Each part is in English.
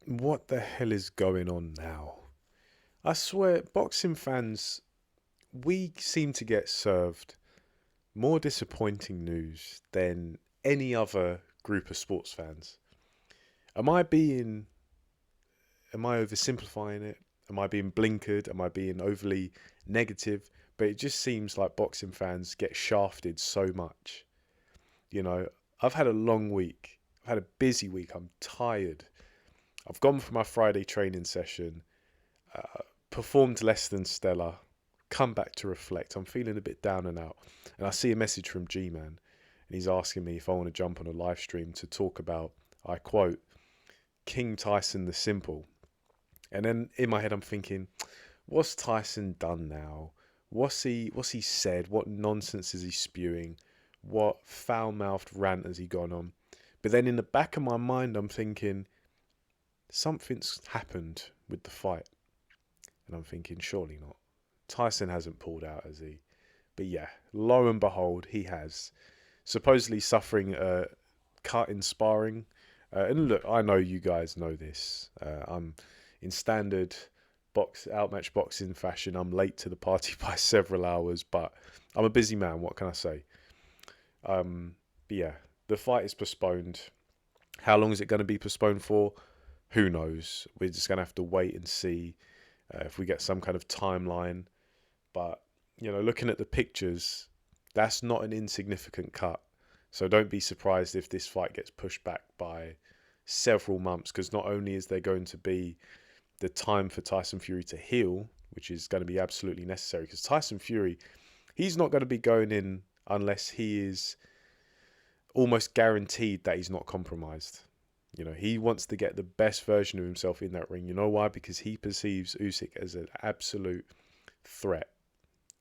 What the hell is going on now? I swear, boxing fans, we seem to get served more disappointing news than any other group of sports fans. Am I being, am I oversimplifying it? Am I being blinkered? Am I being overly negative? But it just seems like boxing fans get shafted so much. You know, I've had a long week. I've had a busy week. I'm tired. I've gone for my Friday training session, performed less than stellar, come back to reflect. I'm feeling a bit down and out. And I see a message from G-Man, and he's asking me if I want to jump on a live stream to talk about, I quote, King Tyson the Simple. And then in my head I'm thinking, what's Tyson done now? What's he said? What nonsense is he spewing? What foul-mouthed rant has he gone on? But then in the back of my mind I'm thinking, something's happened with the fight. And I'm thinking, surely not. Tyson hasn't pulled out, has he? But yeah, lo and behold, he has. Supposedly suffering a cut in sparring. And look, I know you guys know this. I'm in standard outmatch boxing fashion. I'm late to the party by several hours, but I'm a busy man. What can I say? But yeah, the fight is postponed. How long is it going to be postponed for? Who knows? We're just going to have to wait and see if we get some kind of timeline. But, you know, looking at the pictures, that's not an insignificant cut. So don't be surprised if this fight gets pushed back by several months, because not only is there going to be the time for Tyson Fury to heal, which is going to be absolutely necessary, because Tyson Fury, he's not going to be going in unless he is almost guaranteed that he's not compromised. You know, he wants to get the best version of himself in that ring. You know why? Because he perceives Usyk as an absolute threat,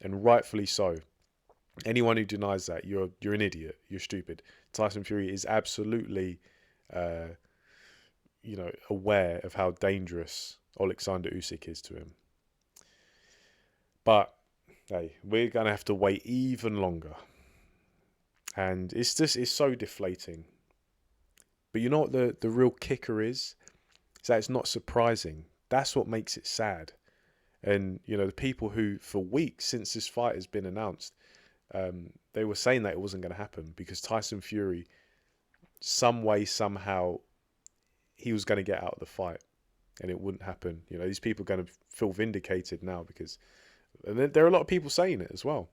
and rightfully so. Anyone who denies that, you're an idiot. You're stupid. Tyson Fury is absolutely, aware of how dangerous Oleksandr Usyk is to him. But hey, we're gonna have to wait even longer, and it's so deflating. But you know what the real kicker is that it's not surprising. That's what makes it sad. And, you know, the people who, for weeks since this fight has been announced, they were saying that it wasn't going to happen because Tyson Fury, some way, somehow, he was going to get out of the fight and it wouldn't happen. You know, these people are going to feel vindicated now because and there are a lot of people saying it as well.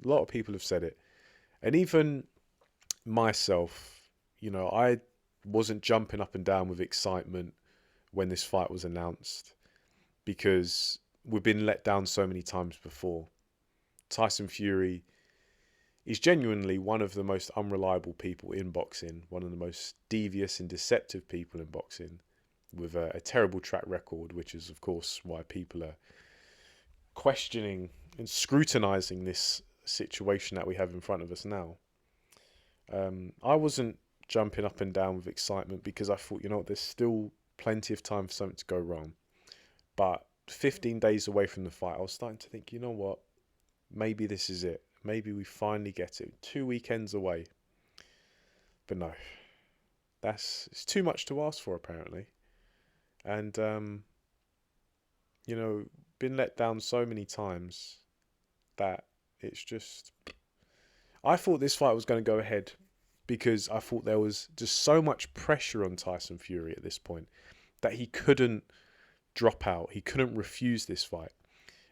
A lot of people have said it. And even myself, you know, I wasn't jumping up and down with excitement when this fight was announced because we've been let down so many times before. Tyson Fury is genuinely one of the most unreliable people in boxing, one of the most devious and deceptive people in boxing, with a terrible track record, which is, of course, why people are questioning and scrutinizing this situation that we have in front of us now. I wasn't jumping up and down with excitement because I thought, you know what, there's still plenty of time for something to go wrong. But 15 days away from the fight, I was starting to think, you know what, maybe this is it. Maybe we finally get it. 2 weekends away. But no, it's too much to ask for, apparently. And, you know, been let down so many times that it's just... I thought this fight was going to go ahead because I thought there was just so much pressure on Tyson Fury at this point that he couldn't drop out. He couldn't refuse this fight.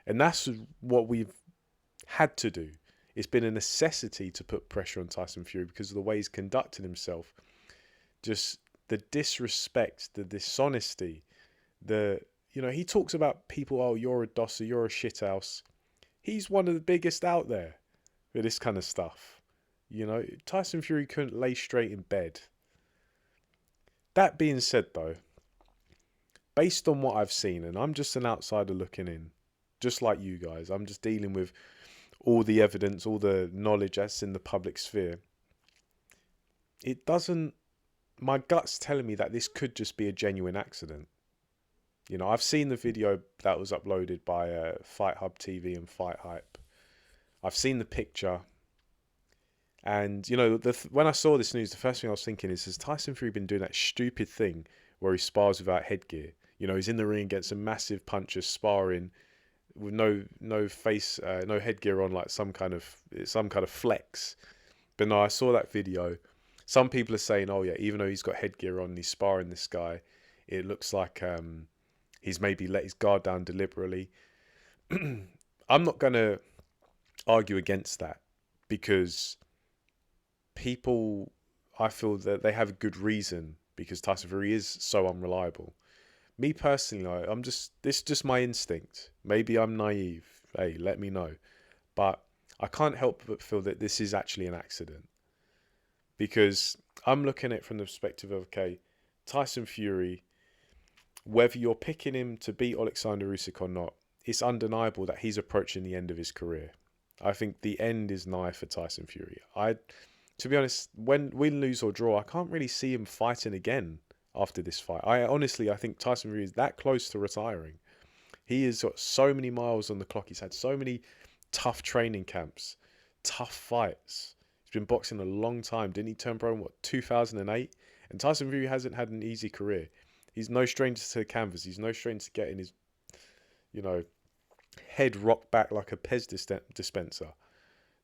And that's what we've had to do. It's been a necessity to put pressure on Tyson Fury because of the way he's conducted himself. Just the disrespect, the dishonesty, he talks about people, oh, you're a dosser, you're a shithouse. He's one of the biggest out there for this kind of stuff. You know, Tyson Fury couldn't lay straight in bed. That being said, though, based on what I've seen, and I'm just an outsider looking in, just like you guys, I'm just dealing with all the evidence, all the knowledge that's in the public sphere. My gut's telling me that this could just be a genuine accident. You know, I've seen the video that was uploaded by Fight Hub TV and Fight Hype. I've seen the picture. And, you know, when I saw this news, the first thing I was thinking is, has Tyson Fury been doing that stupid thing where he spars without headgear? You know, he's in the ring against a massive puncher sparring with no headgear on, like some kind of flex. But no, I saw that video. Some people are saying, oh yeah, even though he's got headgear on and he's sparring this guy, it looks like he's maybe let his guard down deliberately. I'm not gonna argue against that, because people, I feel that they have a good reason, because Tyson Fury is so unreliable. Me personally, this is just my instinct. Maybe I'm naive. Hey, let me know. But I can't help but feel that this is actually an accident, because I'm looking at it from the perspective of, okay, Tyson Fury, whether you're picking him to beat Oleksandr Usyk or not, it's undeniable that he's approaching the end of his career. I think the end is nigh for Tyson Fury. To be honest, when win, lose or draw, I can't really see him fighting again after this fight. I think Tyson Fury is that close to retiring. He has got so many miles on the clock. He's had so many tough training camps, tough fights. He's been boxing a long time. Didn't he turn pro in 2008? And Tyson Fury hasn't had an easy career. He's no stranger to the canvas. He's no stranger to getting his, you know, head rocked back like a Pez dispenser.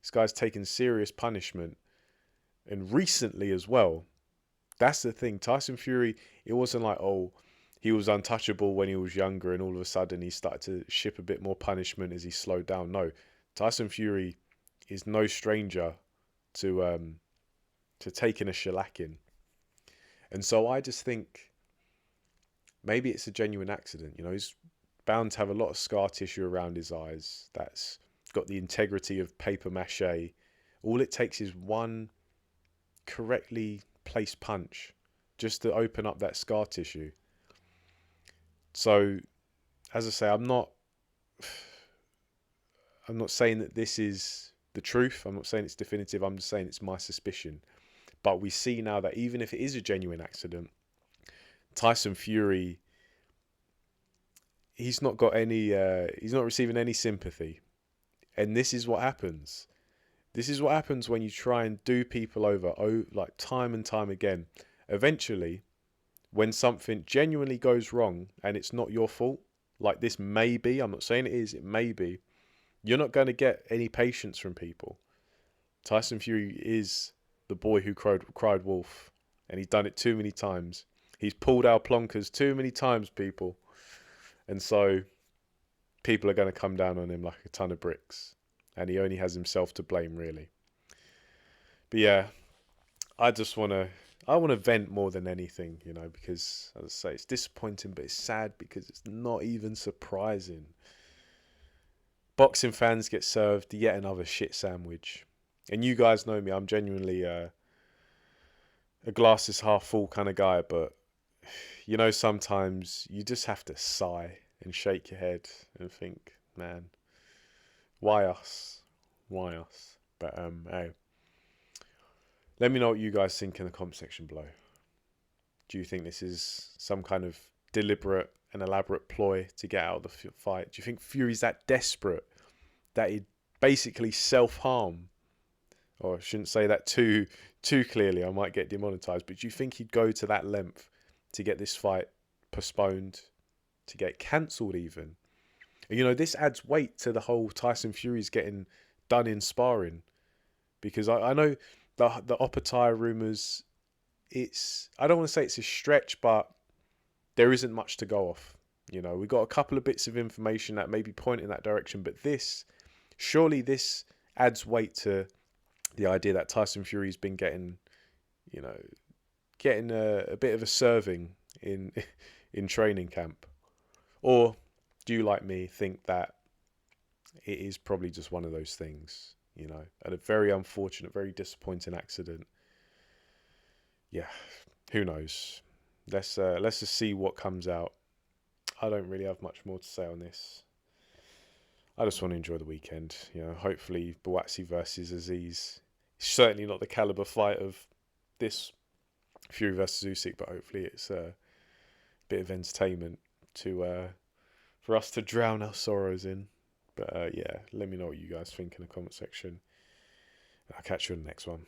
This guy's taken serious punishment, and recently as well. That's the thing. Tyson Fury, it wasn't like, oh, he was untouchable when he was younger and all of a sudden he started to ship a bit more punishment as he slowed down. No, Tyson Fury is no stranger to taking a shellacking. And so I just think maybe it's a genuine accident. You know, he's bound to have a lot of scar tissue around his eyes that's got the integrity of paper mache. All it takes is one correctly placed punch just to open up that scar tissue. So, as I say, I'm not saying that this is the truth. I'm not saying it's definitive. I'm just saying it's my suspicion. But we see now that even if it is a genuine accident, Tyson Fury, he's not got any, he's not receiving any sympathy. And this is what happens. This is what happens when you try and do people over, like time and time again. Eventually, when something genuinely goes wrong and it's not your fault, like this may be, I'm not saying it is, it may be, you're not going to get any patience from people. Tyson Fury is the boy who cried wolf, and he's done it too many times. He's pulled our plonkers too many times, people. And so people are going to come down on him like a ton of bricks. And he only has himself to blame, really. But yeah, I want to vent more than anything, you know, because, as I say, it's disappointing, but it's sad because it's not even surprising. Boxing fans get served yet another shit sandwich. And you guys know me, I'm genuinely a glass is half full kind of guy, but, you know, sometimes you just have to sigh and shake your head and think, man, why us? Why us? But, hey. Let me know what you guys think in the comment section below. Do you think this is some kind of deliberate and elaborate ploy to get out of the fight? Do you think Fury's that desperate that he'd basically self-harm? Or I shouldn't say that too clearly, I might get demonetized. But do you think he'd go to that length to get this fight postponed, to get cancelled even? And, you know, this adds weight to the whole Tyson Fury's getting done in sparring. Because I know the Oppenheimer rumours, I don't want to say it's a stretch, but there isn't much to go off. You know, we got a couple of bits of information that maybe point in that direction, but surely this adds weight to the idea that Tyson Fury's been getting a bit of a serving in training camp. Or do you, like me, think that it is probably just one of those things? You know, and a very unfortunate, very disappointing accident. Yeah, who knows? Let's just see what comes out. I don't really have much more to say on this. I just want to enjoy the weekend. You know, hopefully Buatsi versus Aziz. Certainly not the caliber fight of this Fury versus Usyk, but hopefully it's a bit of entertainment for us to drown our sorrows in. But yeah, let me know what you guys think in the comment section. I'll catch you in the next one.